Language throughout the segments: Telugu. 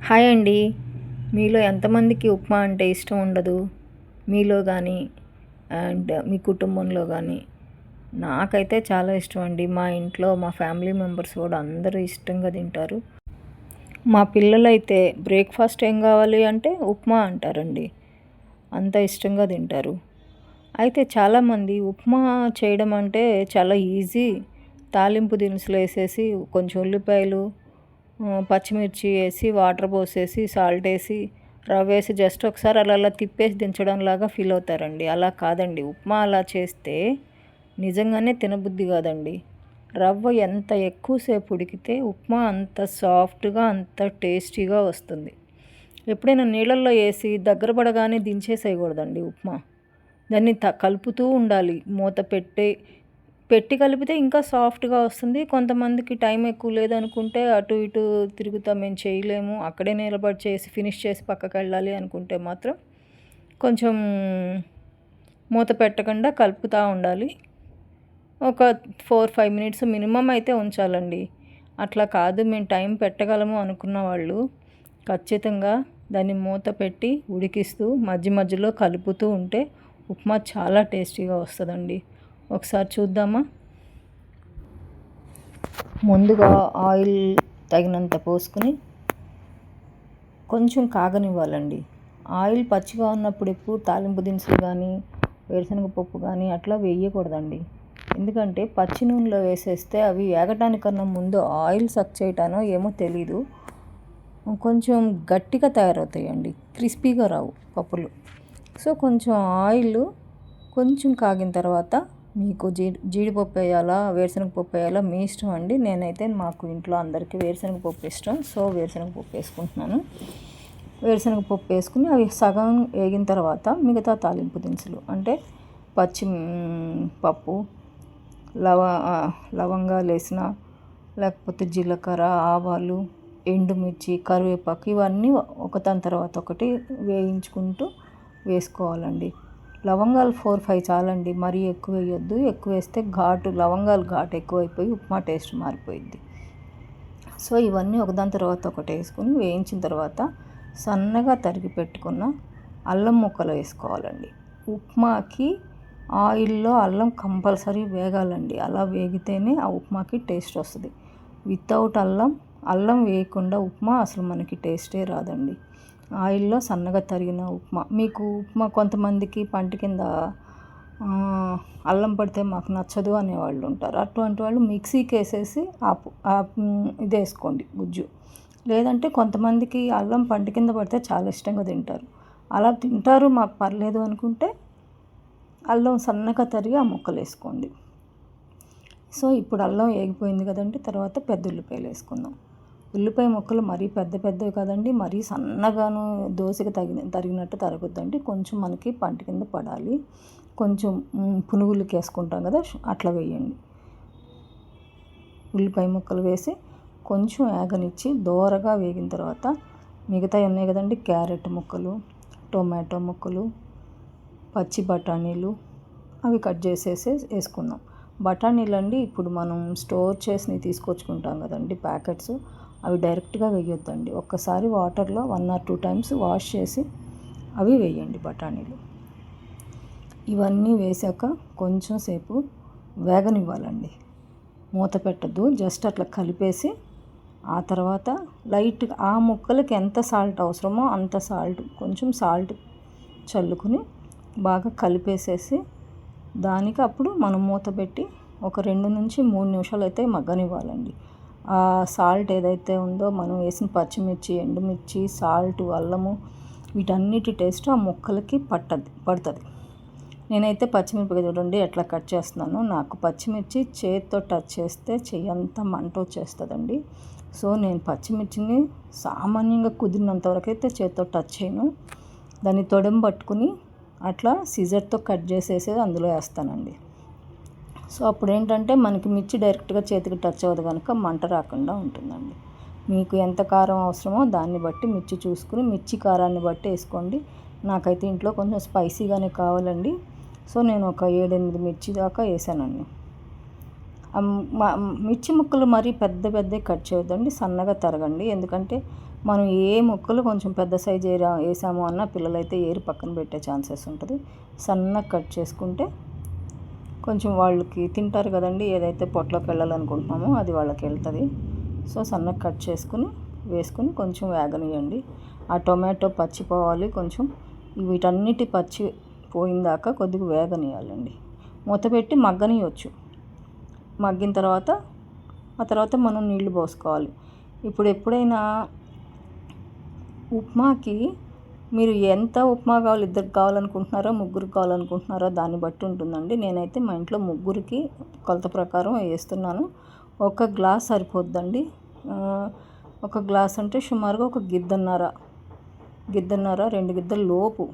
హాయ్ అండి. మీలో ఎంతమందికి ఉప్మా అంటే ఇష్టం ఉండదు? మీలో కానీ అండ్ మీ కుటుంబంలో కానీ. నాకైతే చాలా ఇష్టం అండి. మా ఇంట్లో మా ఫ్యామిలీ మెంబర్స్ కూడా అందరూ ఇష్టంగా తింటారు. మా పిల్లలైతే బ్రేక్ఫాస్ట్ ఏం కావాలి అంటే ఉప్మా అంటారండి. అంత ఇష్టంగా తింటారు. అయితే చాలామంది ఉప్మా చేయడం అంటే చాలా ఈజీ. తాలింపు దినుసులు వేసేసి కొంచెం ఉల్లిపాయలు, పచ్చిమిర్చి వేసి వాటర్ పోసేసి సాల్ట్ వేసి రవ్వ వేసి జస్ట్ ఒకసారి అలా అలా తిప్పేసి దించడంలాగా ఫీల్ అవుతారండి. అలా కాదండి. ఉప్మా అలా చేస్తే నిజంగానే తినబుద్ధి కాదండి. రవ్వ ఎంత ఎక్కువసేపు ఉడికితే ఉప్మా అంత సాఫ్ట్గా అంత టేస్టీగా వస్తుంది. ఎప్పుడైనా నీళ్ళల్లో వేసి దగ్గర పడగానే దించేసేయకూడదండి ఉప్మా. దాన్ని కలుపుతూ ఉండాలి. మూత పెట్టి కలిపితే ఇంకా సాఫ్ట్గా వస్తుంది. కొంతమందికి టైం ఎక్కువ లేదనుకుంటే అటు ఇటు తిరుగుతాం, మేము చేయలేము, అక్కడే నిలబడి చేసి ఫినిష్ చేసి పక్కకి వెళ్ళాలి అనుకుంటే మాత్రం కొంచెం మూత పెట్టకుండా కలుపుతూ ఉండాలి. ఒక 4-5 మినిట్స్ మినిమం అయితే ఉంచాలండి. అట్లా కాదు మేము టైం పెట్టగలము అనుకున్న వాళ్ళు ఖచ్చితంగా దాన్ని మూత పెట్టి ఉడికిస్తూ మధ్య మధ్యలో కలుపుతూ ఉంటే ఉప్మా చాలా టేస్టీగా వస్తుందండి. ఒకసారి చూద్దామా? ముందుగా ఆయిల్ తగినంత పోసుకుని కొంచెం కాగనివ్వాలండి. ఆయిల్ పచ్చిగా ఉన్నప్పుడు ఎప్పుడు తాలింపు దినుసులు కానీ వేరుశనగపప్పు కానీ అట్లా వేయకూడదండి. ఎందుకంటే పచ్చి నూనెలో వేసేస్తే అవి వేగటానికన్నా ముందు ఆయిల్ సక్ చేయటానో ఏమో తెలీదు, కొంచెం గట్టిగా తయారవుతాయండి, క్రిస్పీగా రావు పప్పులు. సో కొంచెం ఆయిల్ కొంచెం కాగిన తర్వాత మీకు జీడిపప్పు వేయాలా వేరుశనగపప్పు వేయాలా మీ ఇష్టం అండి. నేనైతే మాకు ఇంట్లో అందరికీ వేరుశనగపప్పు ఇష్టం, సో వేరుశనగపప్పు వేసుకుంటున్నాను. వేరుశనగపప్పు వేసుకుని అవి సగం వేగిన తర్వాత మిగతా తాలింపు దినుసులు అంటే పప్పు, లవంగాలు వేసిన, లేకపోతే జీలకర్ర, ఆవాలు, ఎండుమిర్చి, కరివేపాకు ఇవన్నీ ఒకదాని తర్వాత ఒకటి వేయించుకుంటూ వేసుకోవాలండి. లవంగాలు 4-5 చాలండి, మరీ ఎక్కువ వేయొద్దు. ఎక్కువ వేస్తే లవంగాలు ఘాటు ఎక్కువైపోయి ఉప్మా టేస్ట్ మారిపోయింది. సో ఇవన్నీ ఒకదాని తర్వాత ఒకటి వేసుకుని వేయించిన తర్వాత సన్నగా తరిగి పెట్టుకున్న అల్లం ముక్కలు వేసుకోవాలండి. ఉప్మాకి ఆయిల్లో అల్లం కంపల్సరీ వేగాలండి. అలా వేగితేనే ఆ ఉప్మాకి టేస్ట్ వస్తుంది. వితౌట్ అల్లం వేయకుండా ఉప్మా అసలు మనకి టేస్టే రాదండి. ఆయిల్లో సన్నగా తరిగిన ఉప్మా. మీకు ఉప్మా కొంతమందికి పంటి కింద అల్లం పడితే మాకు నచ్చదు అనేవాళ్ళు ఉంటారు. అటువంటి వాళ్ళు మిక్సీకి వేసేసి ఇది వేసుకోండి గుజ్జు. లేదంటే కొంతమందికి అల్లం పంటి కింద పడితే చాలా ఇష్టంగా తింటారు. అలా తింటారు, మాకు పర్లేదు అనుకుంటే అల్లం సన్నగా తరిగి ఆ ముక్కలు వేసుకోండి. సో ఇప్పుడు అల్లం వేగిపోయింది కదండి. తర్వాత పెద్ద ఉల్లిపాయలు వేసుకుందాం. ఉల్లిపాయ ముక్కలు మరీ పెద్దవి కదండి, మరీ సన్నగాను దోశకి తరిగినట్టు తరగొద్దండి. కొంచెం మనకి పంట కింద పడాలి. కొంచెం పునుగులకి వేసుకుంటాం కదా అట్లా వేయండి. ఉల్లిపాయ ముక్కలు వేసి కొంచెం వేగనిచ్చి దోరగా వేగిన తర్వాత మిగతావి ఉన్నాయి కదండి, క్యారెట్ ముక్కలు, టొమాటో ముక్కలు, పచ్చి బఠానీలు అవి కట్ చేసేసి వేసుకుందాం. బఠానీలు అండి ఇప్పుడు మనం స్టోర్ చేసి తీసుకొచ్చుకుంటాం కదండి ప్యాకెట్స్, అవి డైరెక్ట్గా వేయొద్దండి. ఒక్కసారి వాటర్లో 1 or 2 times వాష్ చేసి అవి వేయండి బఠానీలు. ఇవన్నీ వేసాక కొంచెం సేపు వేగనివ్వాలండి. మూత పెట్టద్దు, జస్ట్ అట్లా కలిపేసి ఆ తర్వాత లైట్గా ఆ ముక్కలకి ఎంత సాల్ట్ అవసరమో అంత కొంచెం సాల్ట్ చల్లుకుని బాగా కలిపేసేసి దానికి అప్పుడు మనం మూత పెట్టి ఒక 2 నుంచి 3 నిమిషాలు అయితే మగ్గనివ్వాలండి. ఆ సాల్ట్ ఏదైతే ఉందో మనం వేసిన పచ్చిమిర్చి, ఎండుమిర్చి, సాల్ట్, అల్లము వీటన్నిటి టేస్ట్ ఆ ముక్కలకి పడుతుంది. నేనైతే పచ్చిమిరపకాయ చూడండి ఎట్లా కట్ చేస్తున్నాను. నాకు పచ్చిమిర్చి చేతితో టచ్ చేస్తే చెయ్యంతా మంట వచ్చేస్తుందండి. సో నేను పచ్చిమిర్చిని సామాన్యంగా కుదిరినంత వరకు అయితే చేతితో టచ్ చేయను. దాన్ని తొడెం పట్టుకుని అట్లా సిజర్తో కట్ చేసేసి అందులో వేస్తానండి. సో అప్పుడు ఏంటంటే మనకి మిర్చి డైరెక్ట్గా చేతికి టచ్ అవ్వదు కనుక మంట రాకుండా ఉంటుందండి. మీకు ఎంత కారం అవసరమో దాన్ని బట్టి మిర్చి చూసుకుని మిర్చి కారాన్ని బట్టి వేసుకోండి. నాకైతే ఇంట్లో కొంచెం స్పైసీగానే కావాలండి. సో నేను ఒక 7-8 మిర్చి దాకా వేసానండి. మిర్చి ముక్కలు మరీ పెద్ద పెద్ద కట్ చేయొద్దండి, సన్నగా తరగండి. ఎందుకంటే మనం ఏ ముక్కలు కొంచెం పెద్ద సైజు వేసాము అన్న పిల్లలైతే ఏరి పక్కన పెట్టే ఛాన్సెస్ ఉంటుంది. సన్నగా కట్ చేసుకుంటే కొంచెం వాళ్ళకి తింటారు కదండి, ఏదైతే పొట్లోకి వెళ్ళాలనుకుంటున్నామో అది వాళ్ళకి వెళ్తుంది. సో సన్నగా కట్ చేసుకుని వేసుకుని కొంచెం వేగనియండి. ఆ టొమాటో పచ్చిపోవాలి, కొంచెం వీటన్నిటి పచ్చి పోయిందాకా కొద్దిగా వేగనియాలండి. మూత పెట్టి మగ్గనియొచ్చు. మగ్గిన తర్వాత ఆ తర్వాత మనం నీళ్లు పోసుకోవాలి. ఇప్పుడు ఎప్పుడైనా ఉప్మాకి మీరు ఎంత ఉప్మా కావాలి, ఇద్దరికి కావాలనుకుంటున్నారో ముగ్గురికి కావాలనుకుంటున్నారో దాన్ని బట్టి ఉంటుందండి. నేనైతే మా ఇంట్లో ముగ్గురికి కొలత ప్రకారం వేస్తున్నాను. ఒక గ్లాస్ సరిపోద్దండి. ఒక గ్లాస్ అంటే సుమారుగా ఒక గిద్దన్నర 2 గిద్దల లోపు,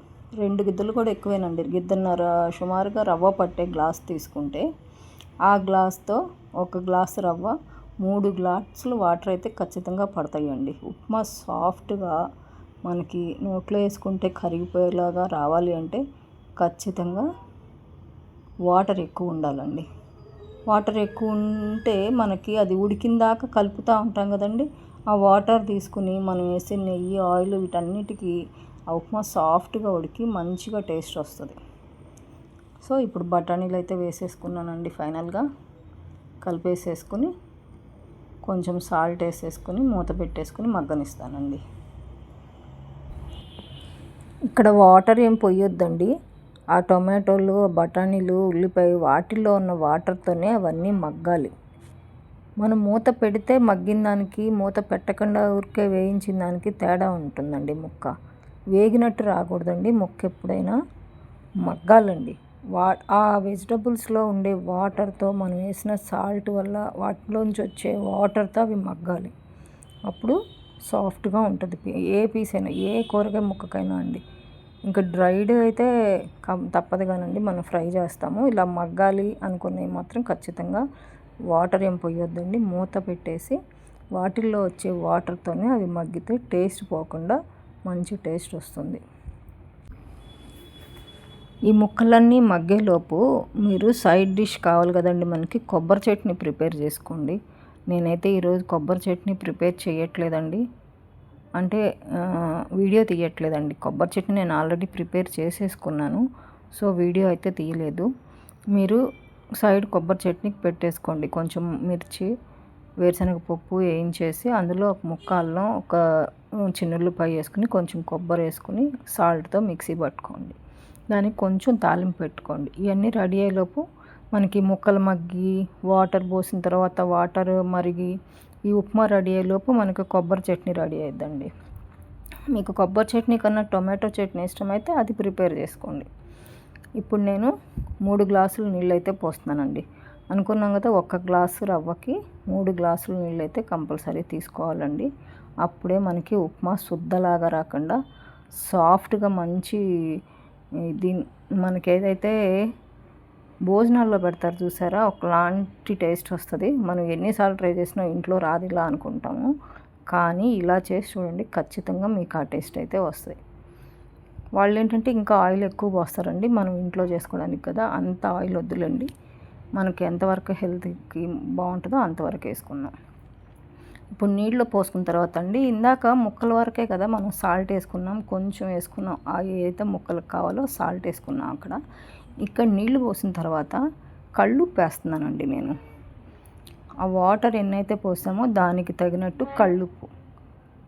2 గిద్దలు కూడా ఎక్కువేనండి. గిద్దన్నర సుమారుగా రవ్వ పట్టే గ్లాస్ తీసుకుంటే ఆ గ్లాస్తో ఒక గ్లాసు రవ్వ 3 గ్లాసులు వాటర్ అయితే ఖచ్చితంగా పడతాయండి. ఉప్మా సాఫ్ట్గా మనకి నోట్లో వేసుకుంటే కరిగిపోయేలాగా రావాలి అంటే ఖచ్చితంగా వాటర్ ఎక్కువ ఉండాలండి. వాటర్ ఎక్కువ ఉంటే మనకి అది ఉడికిందాక కలుపుతూ ఉంటాం కదండి, ఆ వాటర్ తీసుకుని మనం వేసే నెయ్యి, ఆయిల్ వీటన్నిటికీ ఆ ఉప్మా సాఫ్ట్గా ఉడికి మంచిగా టేస్ట్ వస్తుంది. సో ఇప్పుడు బఠానీలు అయితే వేసేసుకున్నానండి. ఫైనల్గా కలిపేసేసుకుని కొంచెం సాల్ట్ వేసేసుకుని మూత పెట్టేసుకుని మగ్గనిస్తానండి. ఇక్కడ వాటర్ ఏం పొయ్యొద్దండి. ఆ టొమాటోలు, బఠానీలు, ఉల్లిపాయ వాటిల్లో ఉన్న వాటర్తోనే అవన్నీ మగ్గాలి. మనం మూత పెడితే మగ్గిన దానికి, మూత పెట్టకుండా ఊరికే వేయించిన దానికి తేడా ఉంటుందండి. ముక్క వేగినట్టు రాకూడదండి. ముక్క ఎప్పుడైనా మగ్గాలండి. ఆ వెజిటబుల్స్లో ఉండే వాటర్తో మనం వేసిన సాల్ట్ వల్ల వాటిలోంచి వచ్చే వాటర్తో అవి మగ్గాలి. అప్పుడు సాఫ్ట్గా ఉంటుంది ఏ పీస్ అయినా, ఏ కూరగాయ ముక్కకైనా అండి. ఇంకా డ్రైడ్ అయితే తప్పదు కానండి, మనం ఫ్రై చేస్తాము. ఇలా మగ్గాలి అనుకునేవి మాత్రం ఖచ్చితంగా వాటర్ ఏం పోయొద్దండి. మూత పెట్టేసి వాటిల్లో వచ్చే వాటర్తోనే అవి మగ్గితే టేస్ట్ పోకుండా మంచి టేస్ట్ వస్తుంది. ఈ ముక్కలన్నీ మగ్గేలోపు మీరు సైడ్ డిష్ కావాలి కదండి మనకి, కొబ్బరి చట్నీ ప్రిపేర్ చేసుకోండి. నేనైతే ఈరోజు కొబ్బరి చట్నీ ప్రిపేర్ చేయట్లేదండి, అంటే వీడియో తీయట్లేదండి. కొబ్బరి చట్నీ నేను ఆల్రెడీ ప్రిపేర్ చేసేసుకున్నాను, సో వీడియో అయితే తీయలేదు. మీరు సైడ్ కొబ్బరి చట్నీకి పెట్టేసుకోండి. కొంచెం మిర్చి, వేరుశనగపప్పు వేయించేసి అందులో ఒక ముక్క అల్లం, ఒక చిన్నుల్లిపాయ వేసుకుని కొంచెం కొబ్బరి వేసుకుని సాల్ట్తో మిక్సీ పట్టుకోండి. దానికి కొంచెం తాలింపు పెట్టుకోండి. ఇవన్నీ రెడీ అయ్యేలోపు మనకి ముక్కలు మగ్గి వాటర్ పోసిన తర్వాత వాటర్ మరిగి ఈ ఉప్మా రెడీ అయ్యేలోపు మనకి కొబ్బరి చట్నీ రెడీ అయిద్దండి. మీకు కొబ్బరి చట్నీ కన్నా టొమాటో చట్నీ ఇష్టమైతే అది ప్రిపేర్ చేసుకోండి. ఇప్పుడు నేను 3 గ్లాసులు నీళ్ళు అయితే పోస్తున్నానండి. అనుకున్నాం కదా, 1 గ్లాసు రవ్వకి 3 గ్లాసులు నీళ్ళు అయితే కంపల్సరీ తీసుకోవాలండి. అప్పుడే మనకి ఉప్మా శుద్ధలాగా రాకుండా సాఫ్ట్గా మంచి మనకి ఏదైతే భోజనాల్లో పెడతారు చూసారా, ఒకలాంటి టేస్ట్ వస్తుంది. మనం ఎన్నిసార్లు ట్రై చేసినా ఇంట్లో రాదు ఇలా అనుకుంటాము, కానీ ఇలా చేసి చూడండి, ఖచ్చితంగా మీకు ఆ టేస్ట్ అయితే వస్తుంది. వాళ్ళు ఏంటంటే ఇంకా ఆయిల్ ఎక్కువ పోస్తారండి. మనం ఇంట్లో చేసుకోవడానికి కదా, అంత ఆయిల్ వద్దులండి. మనకి ఎంతవరకు హెల్త్కి బాగుంటుందో అంతవరకు వేసుకుందాం. ఇప్పుడు నీళ్ళు పోసుకున్న తర్వాత అండి, ఇందాక ముక్కల వరకే కదా మనం సాల్ట్ వేసుకున్నాం, కొంచెం వేసుకున్నాం. ఏదైతే ముక్కలకు కావాలో సాల్ట్ వేసుకున్నాం అక్కడ. ఇక్కడ నీళ్లు పోసిన తర్వాత కళ్ళుప్పు వేస్తున్నానండి నేను. ఆ వాటర్ ఎన్నైతే పోసామో దానికి తగినట్టు కళ్ళుప్పు.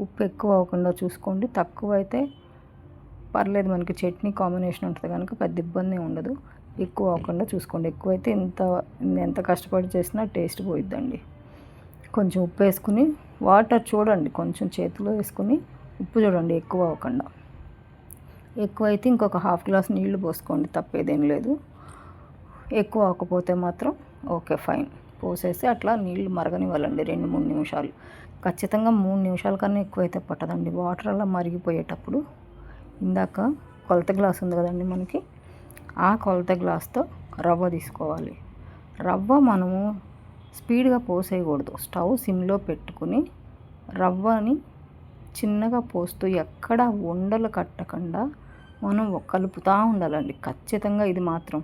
ఉప్పు ఎక్కువ అవ్వకుండా చూసుకోండి, తక్కువ అయితే పర్లేదు, మనకి చట్నీ కాంబినేషన్ ఉంటుంది కనుక పెద్ద ఇబ్బంది ఉండదు. ఎక్కువ అవ్వకుండా చూసుకోండి. ఎక్కువైతే ఎంత కష్టపడి చేసినా టేస్ట్ పోయిద్దండి. కొంచెం ఉప్పు వేసుకుని వాటర్ చూడండి, కొంచెం చేతిలో వేసుకుని ఉప్పు చూడండి ఎక్కువ అవ్వకుండా. ఎక్కువైతే ఇంకొక హాఫ్ గ్లాస్ నీళ్లు పోసుకోండి, తప్పేదేం లేదు. ఎక్కువ అవ్వకపోతే మాత్రం ఓకే ఫైన్, పోసేసి అట్లా నీళ్లు మరగనివ్వాలండి 2-3 నిమిషాలు. ఖచ్చితంగా 3 నిమిషాల కన్నా ఎక్కువైతే పట్టదండి. వాటర్ అలా మరిగిపోయేటప్పుడు ఇందాక కొలత గ్లాస్ ఉంది కదండి మనకి, ఆ కొలత గ్లాస్తో రవ్వ తీసుకోవాలి. రవ్వ మనము స్పీడ్గా పోసేయకూడదు. స్టవ్ సిమ్లో పెట్టుకుని రవ్వని చిన్నగా పోస్తూ ఎక్కడ ఉండలు కట్టకుండా మనం కలుపుతూ ఉండాలండి. ఖచ్చితంగా ఇది మాత్రం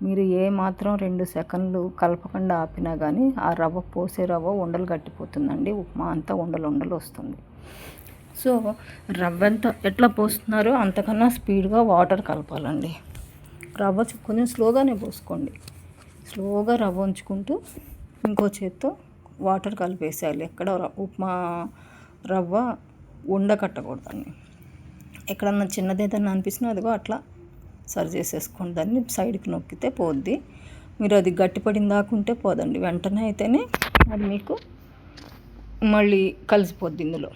మీరు ఏ మాత్రం 2 సెకండ్లు కలపకుండా ఆపినా కానీ ఆ రవ్వ పోసే రవ్వ ఉండలు గట్టిపోతుందండి. ఉప్మా అంతా ఉండలు ఉండలు వస్తుంది. సో రవ్వ ఎంత ఎట్లా పోస్తున్నారో అంతకన్నా స్పీడ్గా వాటర్ కలపాలండి. రవ్వ కొంచెం స్లోగానే పోసుకోండి. స్లోగా రవ్వ ఉంచుకుంటూ ఇంకో చేత్తో వాటర్ కలిపేసేయాలి. ఎక్కడ ఉప్మా రవ్వ ఉండకట్టకూడదండి. ఎక్కడన్నా చిన్నది ఏదన్నా అనిపిస్తున్నా అదిగో అట్లా సరి చేసేసుకోండి. దాన్ని సైడ్కి నొక్కితే పోద్ది. మీరు అది గట్టిపడిన దాకుంటే పోదండి. వెంటనే అయితేనే అది మీకు మళ్ళీ కలిసిపోద్ది. ఇందులో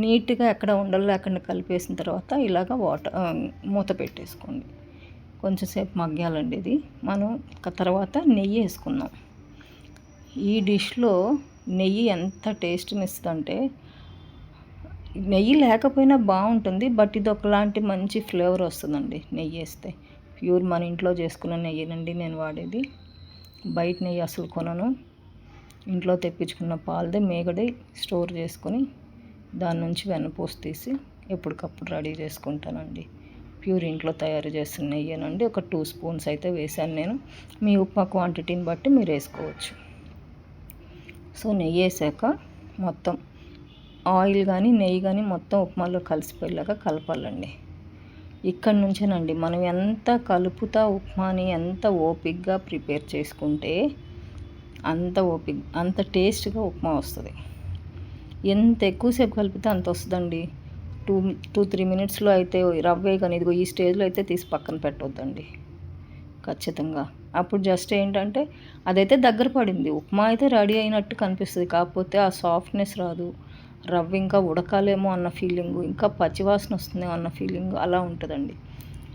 నీట్గా ఎక్కడ ఉండలు లేకుండా కలిపేసిన తర్వాత ఇలాగ మూత పెట్టేసుకోండి. కొంచెంసేపు మగ్గాలండి ఇది. మనం తర్వాత నెయ్యి వేసుకుందాం. ఈ డిష్లో నెయ్యి ఎంత టేస్ట్ని ఇస్తుందంటే, నెయ్యి లేకపోయినా బాగుంటుంది, బట్ ఇది ఒకలాంటి మంచి ఫ్లేవర్ వస్తుందండి నెయ్యి వేస్తే. ప్యూర్ మన ఇంట్లో చేసుకున్న నెయ్యినండి నేను వాడేది. బయట నెయ్యి అసలు కొనను. ఇంట్లో తెప్పించుకున్న పాలదే మేగడి స్టోర్ చేసుకొని దాని నుంచి వెన్నపూస తీసి ఎప్పటికప్పుడు రెడీ చేసుకుంటానండి. ప్యూర్ ఇంట్లో తయారు చేసిన నెయ్యేనండి. ఒక 2 స్పూన్స్ అయితే వేసాను నేను. మీ ఉప్మా క్వాంటిటీని బట్టి మీరు వేసుకోవచ్చు. సో నెయ్యి వేసాక మొత్తం ఆయిల్ కానీ నెయ్యి కానీ మొత్తం ఉప్మాలో కలిసిపోయేలాగా కలపాలండి. ఇక్కడి నుంచేనండి మనం ఎంత కలుపుతా ఉప్మాని ఎంత ఓపిక్గా ప్రిపేర్ చేసుకుంటే అంత టేస్ట్గా ఉప్మా వస్తుంది. ఎంత ఎక్కువసేపు కలిపితే అంత వస్తుందండి. 2-3 మినిట్స్లో అయితే రవ్వే కానీ ఇదిగో ఈ స్టేజ్లో అయితే తీసి పక్కన పెట్టొద్దండి ఖచ్చితంగా. అప్పుడు జస్ట్ ఏంటంటే అదైతే దగ్గర పడింది, ఉప్మా అయితే రెడీ అయినట్టు కనిపిస్తుంది. కాకపోతే ఆ సాఫ్ట్నెస్ రాదు, రవ్వ ఇంకా ఉడకాలేమో అన్న ఫీలింగు, ఇంకా పచ్చివాసన వస్తుందేమో అన్న ఫీలింగు అలా ఉంటుందండి.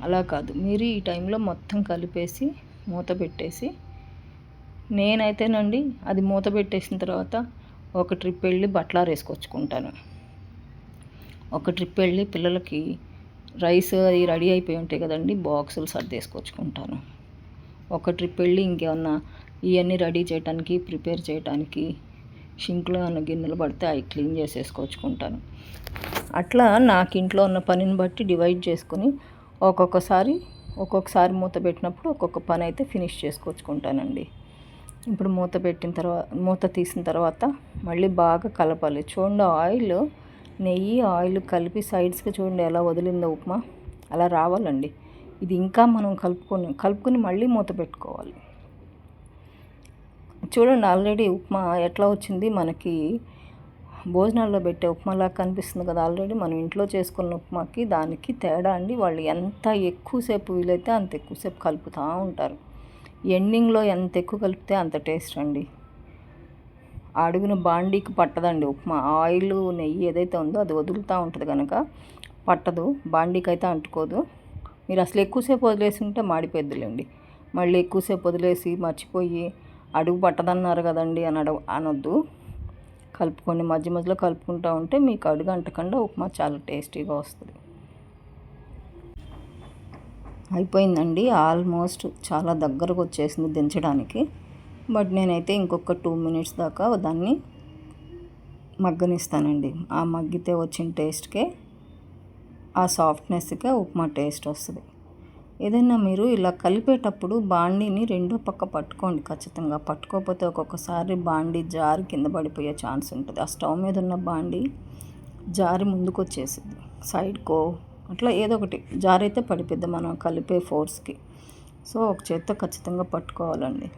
అలా కాదు, మీరు ఈ టైంలో మొత్తం కలిపేసి మూత పెట్టేసి, నేనైతేనండి అది మూత పెట్టేసిన తర్వాత ఒక ట్రిప్ వెళ్ళి బట్టలార వేసుకొచ్చుకుంటాను. ఒక ట్రిప్ వెళ్ళి పిల్లలకి రైస్ అది రెడీ అయిపోయి ఉంటాయి కదండి, బాక్సులు సర్దేసుకొచ్చుకుంటాను. ఒక ట్రిప్ వెళ్ళి ఇంకేమన్నా ఇవన్నీ రెడీ చేయడానికి ప్రిపేర్ చేయడానికి షింక్లో ఏమన్నా గిన్నెలు పడితే అవి క్లీన్ చేసేసుకొచ్చుకుంటాను. అట్లా నాకు ఇంట్లో ఉన్న పనిని బట్టి డివైడ్ చేసుకుని ఒక్కొక్కసారి మూత పెట్టినప్పుడు ఒక్కొక్క పని అయితే ఫినిష్ చేసుకొచ్చుకుంటానండి. ఇప్పుడు మూత తీసిన తర్వాత మళ్ళీ బాగా కలపాలి. చూడండి, నెయ్యి ఆయిల్ కలిపి సైడ్స్కి చూడండి ఎలా వదిలిందో ఉప్మా, అలా రావాలండి. ఇది ఇంకా మనం కలుపుకొని మళ్ళీ మూత పెట్టుకోవాలి. చూడండి ఆల్రెడీ ఉప్మా ఎట్లా వచ్చింది, మనకి భోజనాల్లో పెట్టే ఉప్మాలాగా కనిపిస్తుంది కదా. ఆల్రెడీ మనం ఇంట్లో చేసుకున్న ఉప్మాకి దానికి తేడా అండి. వాళ్ళు ఎంత ఎక్కువసేపు వీలైతే అంత ఎక్కువసేపు కలుపుతూ ఉంటారు. ఎండింగ్లో ఎంత ఎక్కువ కలిపితే అంత టేస్ట్ అండి. అడుగున బాండీకి పట్టదండి ఉప్మా. ఆయిల్ నెయ్యి ఏదైతే ఉందో అది వదులుతూ ఉంటుంది కనుక పట్టదు, బాండీకి అయితే అంటుకోదు. మీరు అసలు ఎక్కువసేపు వదిలేసి ఉంటే మాడిపోద్దులేండి. మళ్ళీ ఎక్కువసేపు వదిలేసి మర్చిపోయి అడుగు పట్టదన్నారు కదండి అనొద్దు. కలుపుకోండి, మధ్య మధ్యలో కలుపుకుంటూ ఉంటే మీకు అడుగు అంటకుండా ఉప్మా చాలా టేస్టీగా వస్తుంది. అయిపోయిందండి, ఆల్మోస్ట్ చాలా దగ్గరకు వచ్చేసింది దించడానికి. బట్ నేనైతే ఇంకొక 2 మినిట్స్ దాకా దాన్ని మగ్గనిస్తానండి. ఆ మగ్గితే వచ్చిన టేస్ట్కే, ఆ సాఫ్ట్నెస్కే ఉప్మా టేస్ట్ వస్తుంది. ఏదైనా మీరు ఇలా కలిపేటప్పుడు బాండీని రెండో పక్క పట్టుకోండి ఖచ్చితంగా. పట్టుకోకపోతే ఒక్కొక్కసారి బాండీ జారి కింద పడిపోయే ఛాన్స్ ఉంటుంది. ఆ స్టవ్ మీద ఉన్న బాండీ జారి ముందుకు వచ్చేసింది, సైడ్కో అట్లా ఏదో ఒకటి జారైతే పడిపోద్ది మనం కలిపే ఫోర్స్కి. సో ఒక చేత్తో ఖచ్చితంగా పట్టుకోవాలండి.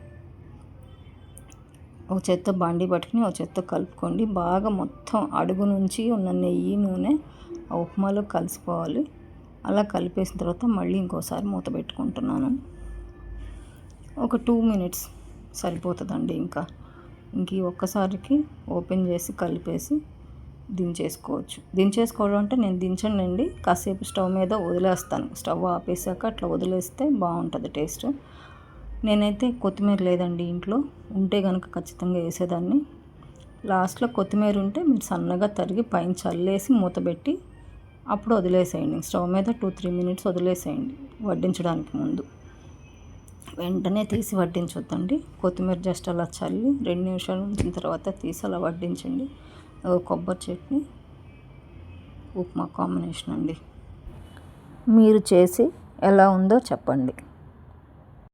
ఒక చేత్తో బాండీ పట్టుకుని ఒక చేత్తో కలుపుకోండి. బాగా మొత్తం అడుగు నుంచి ఉన్న నెయ్యి నూనె ఆ ఉప్మాలో కలిసిపోవాలి. అలా కలిపేసిన తర్వాత మళ్ళీ ఇంకోసారి మూత పెట్టుకుంటున్నాను. ఒక 2 మినిట్స్ సరిపోతుందండి. ఇంక ఈ ఒక్కసారికి ఓపెన్ చేసి కలిపేసి దించేసుకోవడం అంటే నేను దించండి, కాసేపు స్టవ్ మీద వదిలేస్తాను. స్టవ్ ఆపేసాక అట్లా వదిలేస్తే బాగుంటుంది టేస్ట్. నేనైతే కొత్తిమీర లేదండి ఇంట్లో, ఉంటే కనుక ఖచ్చితంగా వేసేదాన్ని. లాస్ట్లో కొత్తిమీర ఉంటే మీరు సన్నగా తరిగి పైన చల్లేసి మూత పెట్టి అప్పుడు వదిలేసేయండి. స్టవ్ మీద 2-3 మినిట్స్ వదిలేసేయండి వడ్డించడానికి ముందు. వెంటనే తీసి వడ్డించొద్దండి. కొత్తిమీర జస్ట్ అలా చల్లి 2 నిమిషాలు ఉంచిన తర్వాత తీసి అలా వడ్డించండి. కొబ్బరి చట్నీ ఉప్మా కాంబినేషన్ అండి. మీరు చేసి ఎలా ఉందో చెప్పండి.